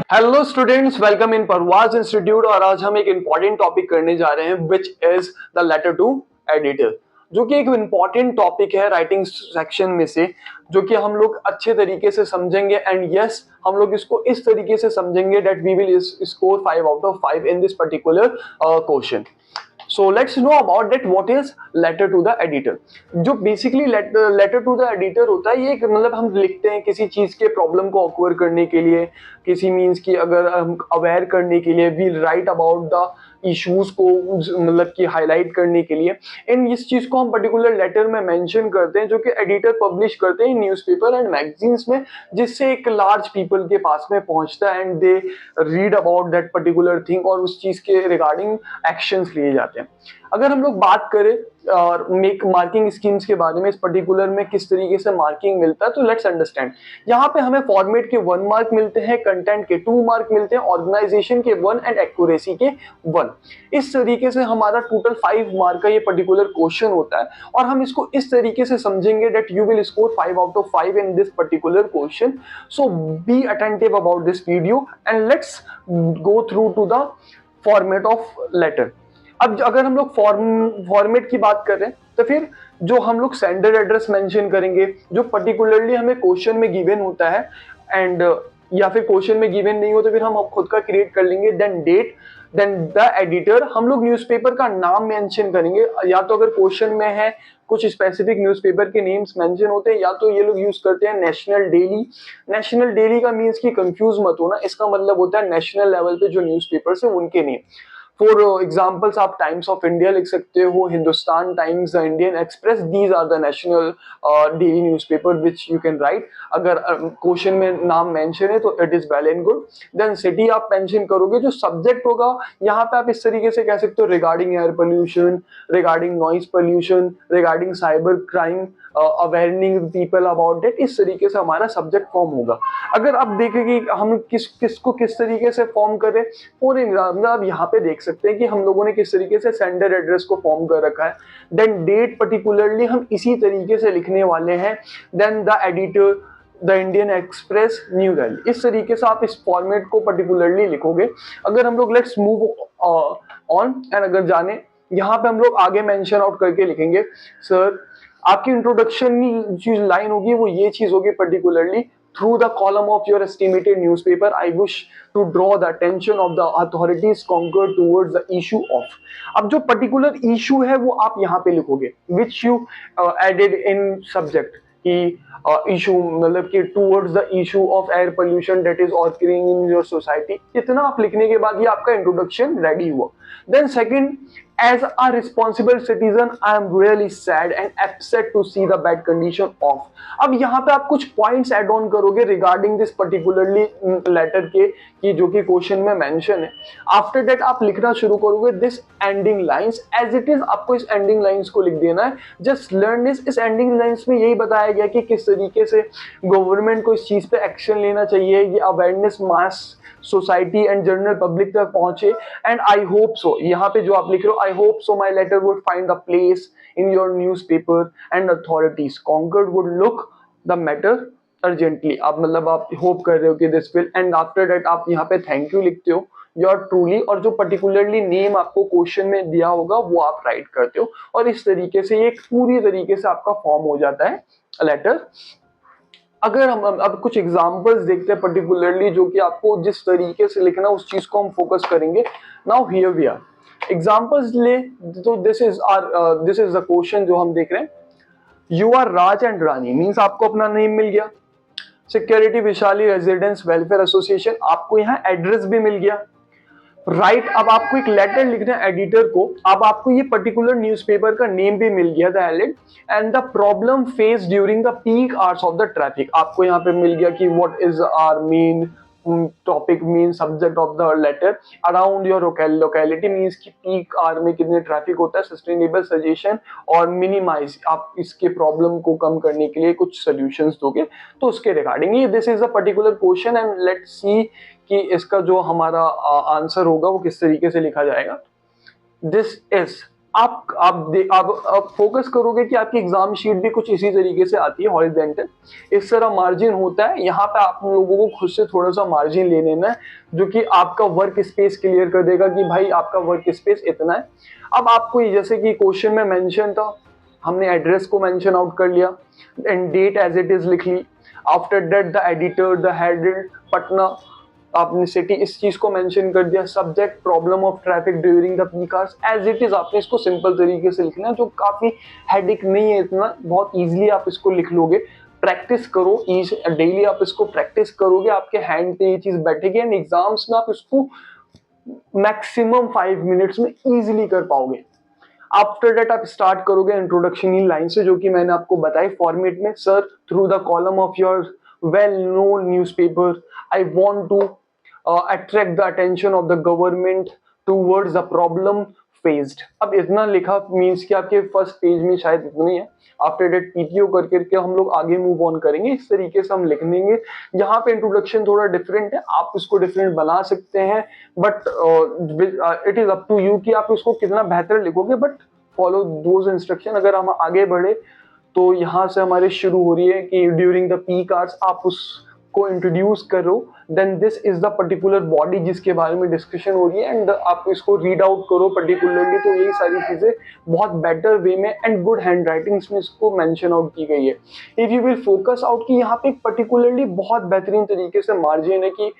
Hello students, welcome in Parwaz institute. और आज हम एक इम्पॉर्टेंट टॉपिक करने जा रहे हैं which is the letter to editor, जो कि एक इम्पॉर्टेंट टॉपिक है राइटिंग सेक्शन में से, जो कि हम लोग अच्छे तरीके से समझेंगे। एंड यस, हम लोग इसको इस तरीके से समझेंगे that we will score 5 out of 5 in this particular question. So let's know about that what is letter to the editor। जो basically letter to the editor होता है, ये एक मतलब हम लिखते हैं किसी चीज के प्रॉब्लम को ऑक्वर करने के लिए, किसी मीन्स की अगर हम अवेयर करने के लिए, we write about the issues को मतलब कि हाईलाइट करने के लिए। इन इस चीज को हम पर्टिकुलर लेटर में मेंशन करते हैं, जो कि एडिटर पब्लिश करते हैं न्यूज़पेपर एंड मैगजीन्स में, जिससे एक लार्ज पीपल के पास में पहुंचता है and they read about that particular thing और उस चीज के रिगार्डिंग एक्शंस लिए जाते हैं। अगर हम लोग बात करें और मेक मार्किंग स्कीम्स के बारे में, इस पर्टिकुलर में किस तरीके से मार्किंग मिलता है, तो लेट्स अंडरस्टैंड। यहाँ पे हमें फॉर्मेट के 1 मार्क मिलते हैं, कंटेंट के 2 मार्क मिलते हैं, ऑर्गेनाइजेशन के 1 एंड एक्यूरेसी के 1। इस तरीके से हमारा टोटल 5 मार्क का ये पर्टिकुलर क्वेश्चन होता है। और हम इसको इस तरीके से समझेंगे that you will score 5 out of 5 in this particular question. So be attentive about this video and let's go through to the format of letter. अब अगर हम लोग फॉर्मेट की बात करें, तो फिर जो हम लोग सेंडर एड्रेस मेंशन करेंगे, जो पर्टिकुलरली हमें क्वेश्चन में गिवन होता है, एंड या फिर क्वेश्चन में गिवन नहीं हो तो फिर हम खुद का क्रिएट कर लेंगे। Then date, then the editor, हम लोग न्यूज़पेपर का नाम मेंशन करेंगे, या तो अगर क्वेश्चन में है कुछ स्पेसिफिक न्यूज़पेपर के नेम्स मेंशन होते हैं, या तो ये लोग यूज करते हैं नेशनल डेली। नेशनल डेली का मीन्स की कंफ्यूज मत होना, इसका मतलब होता है नेशनल लेवल पे जो न्यूज़पेपर्स है उनके नेम। फॉर एग्जाम्पल्स आप टाइम्स ऑफ इंडिया लिख सकते हो, Hindustan Times, the Indian Express, these are the national daily newspaper which you can write. अगर क्वेश्चन में नाम मेंशन है तो it is well and good. Then city आप मेंशन करोगे, जो सब्जेक्ट होगा यहाँ पे आप इस तरीके से कह सकते हो regarding air pollution, regarding noise pollution, regarding cyber crime, awaring people about it. इस तरीके से हमारा सब्जेक्ट फॉर्म होगा। अगर आप देखें कि हम किसको किस तरीके से फॉर्म करें, फॉर एग्जाम्पल आप यहाँ पे देख सकते हैं कि हम लोगों ने किस तरीके से सेंडर एड्रेस को फॉर्म कर रखा है। देन डेट पर्टिकुलरली हम इसी तरीके से लिखने वाले हैं। Then the editor, the Indian Express, New Delhi. इस तरीके से आप इस फॉर्मेट को पर्टिकुलरली लिखोगे। अगर हम लोग लेट्स मूव ऑन एंड अगर जाने, यहाँ पे हम लोग आगे मेंशन आउट करके लिखेंगे, सर आपकी इंट्रोडक्शन जो लाइन होगी वो ये चीज होगी particularly, through the column of your estimated newspaper I wish to draw the attention of the authorities concur towards the issue of. अब जो पर्टिकुलर इशू है वो आप यहाँ पे लिखोगे, which you added in subject की इशू, मतलब कि towards the issue of air pollution that is occurring in your society. इतना आप लिखने के बाद ये आपका इंट्रोडक्शन रेडी हुआ। Then second, as a responsible citizen I am really sad and upset to see the bad condition of। अब यहाँ पे आप कुछ पॉइंट्स एड ऑन करोगे रिगार्डिंग दिस पर्टिकुलरली लेटर के, कि जो कि क्वेश्चन में मेंशन है। आफ्टर दैट आप लिखना शुरू करोगे this ending lines as it is. आपको इस एंडिंग लाइंस को लिख देना है। Just learn this. इस एंडिंग लाइंस में यही बताया गया कि किस तरीके से गवर्नमेंट को इस चीज पे एक्शन लेना चाहिए, ये awareness mass society and general public तक पहुंचे। एंड आई होप सो, यहाँ पे जो आप लिख रहे हो, I hope so my letter would find a place in your newspaper and authorities concerned would look the matter urgently. आप मतलब आप होप कर रहे हो कि this will, and after that आप यहाँ पे थैंक यू लिखते हो, योर ट्रूली, और जो पर्टिकुलरली नेम आपको क्वेश्चन में दिया होगा वो आप राइट करते हो। और इस तरीके से ये पूरी तरीके से आपका फॉर्म हो जाता है लेटर। अगर हम अब कुछ एग्जांपल्स देखते हैं पर्टिकुलरली, जो कि आपको जिस तरीके से लिखना उस चीज को हम फोकस करेंगे। Now here we are examples ले, तो दिस इज द क्वेश्चन जो हम देख रहे हैं। You are Raj and Rani means आपको अपना नेम मिल गया। Security Vishali residence welfare association, आपको यहाँ एड्रेस भी मिल गया। राइट, अब आपको एक लेटर लिखना है एडिटर को। अब आपको ये पर्टिकुलर न्यूज़पेपर का नेम भी मिल गया, the headed and the problem face during the peak hours of the traffic. आपको यहाँ पे मिल गया कि what is our main topic, main subject of the letter around your locality means की पीक आवर में कितने ट्रैफिक होता है, सस्टेनेबल सजेशन और मिनिमाइज, आप इसके प्रॉब्लम को कम करने के लिए कुछ सोल्यूशंस दोगे तो उसके रिगार्डिंग ये this is a particular question. And let's see कि इसका जो हमारा आंसर होगा वो किस तरीके से लिखा जाएगा। दिस इज आप फोकस करोगे कि आपकी एग्जाम शीट भी कुछ इसी तरीके से आती है, हॉरिजॉन्टल इस तरह मार्जिन होता है। यहाँ पे आप लोगों को खुद से थोड़ा सा मार्जिन ले लेना है, जो कि आपका वर्क स्पेस क्लियर कर देगा कि भाई आपका वर्क स्पेस इतना है। अब आपको जैसे कि क्वेश्चन में मेंशन था, हमने एड्रेस को मेंशन आउट कर लिया and date as it is लिख ली। After that the editor the head Patna, आपने सिटी इस चीज को मेंशन कर दिया। Subject problem of traffic during the peak hours, as it is आपने इसको सिंपल तरीके से लिखना है, जो काफी हेडिक नहीं है इतना, बहुत इजीली आप इसको लिख लोगे। प्रैक्टिस करो, डेली आप इसको प्रैक्टिस करोगे, आपके हैंड पे ये चीज बैठेगी एंड एग्जाम्स में आप इसको मैक्सिमम 5 मिनट्स में इजीली कर पाओगे। आफ्टर दैट आप स्टार्ट करोगे इंट्रोडक्शन इन लाइन से, जो कि मैंने आपको बताई फॉर्मेट में। Sir, through the column of your well known newspaper I want to attract the attention of the government towards the problem faced। अब इतना लिखा मीन्स कि आपके फर्स्ट पेज में शायद इतना ही है। आफ्टर डेट पीटीओ करके हम लोग आगे मूव ऑन करेंगे, इस तरीके से हम लिख लेंगे। यहाँ पे इंट्रोडक्शन थोड़ा डिफरेंट है, आप इसको डिफरेंट बना सकते हैं, but it is up to you कि आप उसको कितना बेहतर लिखोगे, बट फॉलो दोज इंस्ट्रक्शन। अगर हम आगे बढ़े तो यहाँ से हमारे शुरू हो रही है कि ड्यूरिंग द पीक आवर्स आप उसको इंट्रोड्यूस करो, then this is the particular body जिसके बारे में डिस्कशन हो रही है एंड आप इसको रीड आउट करो पर्टिकुलरली। तो यही सारी चीजें बहुत बेटर वे में एंड गुड हैंड राइटिंग्स में इसको मेंशन आउट की गई है। If you will focus out कि यहाँ पे पर्टिकुलरली बहुत बेहतरीन तरीके से मार्जिन है कि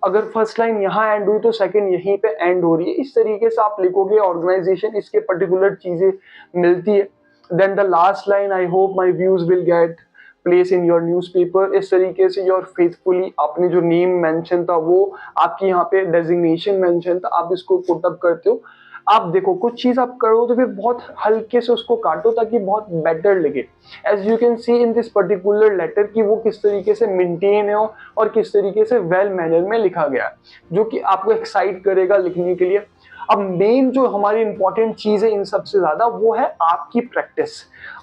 अगर फर्स्ट लाइन यहाँ एंड हुई तो सेकंड यहीं पे एंड हो रही है, इस तरीके से आप लिखोगे, ऑर्गेनाइजेशन इसके पर्टिकुलर चीजें मिलती है। Then the last line, I hope my views will get place in your newspaper, इस तरीके से योर फेथफुली, आपने जो नेम मेंशन था वो आपकी यहाँ पे डेजिग्नेशन मेंशन था, आप इसको पुट अप करते हो। आप देखो कुछ चीज आप करो तो फिर बहुत हल्के से उसको काटो ताकि बहुत बेटर लगे। As you can see in this particular letter कि वो किस तरीके से मेंटेन है और किस तरीके से वेल मैनर में लिखा गया है, जो कि आपको एक्साइट करेगा लिखने के लिए। अब मेन जो हमारी इंपॉर्टेंट चीज है इन सबसे ज्यादा, वो है आपकी प्रैक्टिस।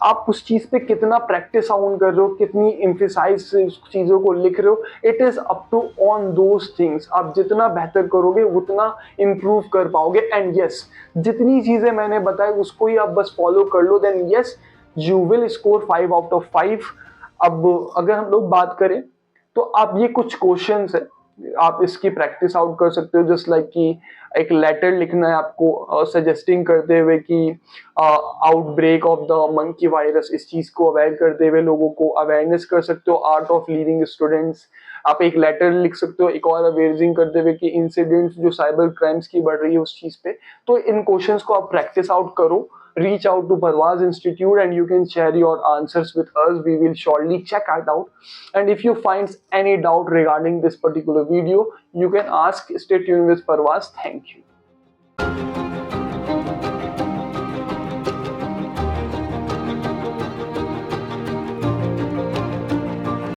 आप उस चीज पे कितना प्रैक्टिस ऑन कर रहे हो, कितनी एम्फेसाइज से उस चीजों को लिख रहे हो, it is up to on those things. आप जितना बेहतर करोगे उतना इंप्रूव कर पाओगे। एंड यस, जितनी चीजें मैंने बताई उसको ही आप बस फॉलो कर लो, then yes you will score 5 out of 5। अब अगर हम लोग बात करें तो आप ये कुछ क्वेश्चंस है, आप इसकी प्रैक्टिस आउट कर सकते हो। जस्ट लाइक कि एक लेटर लिखना है आपको सजेस्टिंग करते हुए कि outbreak of the monkey virus, इस चीज को अवॉइड करते हुए लोगों को अवेयरनेस कर सकते हो। आर्ट ऑफ लीडिंग स्टूडेंट्स, आप एक लेटर लिख सकते हो एक और अवेयरिंग करते हुए कि इंसिडेंट्स जो साइबर क्राइम्स की बढ़ रही है उस चीज पे। तो इन क्वेश्चंस को आप प्रैक्टिस आउट करो। Reach out to Parvaz Institute and you can share your answers with us. We will surely check it out. And if you find any doubt regarding this particular video, you can ask. Stay tuned with Parvaz. Thank you.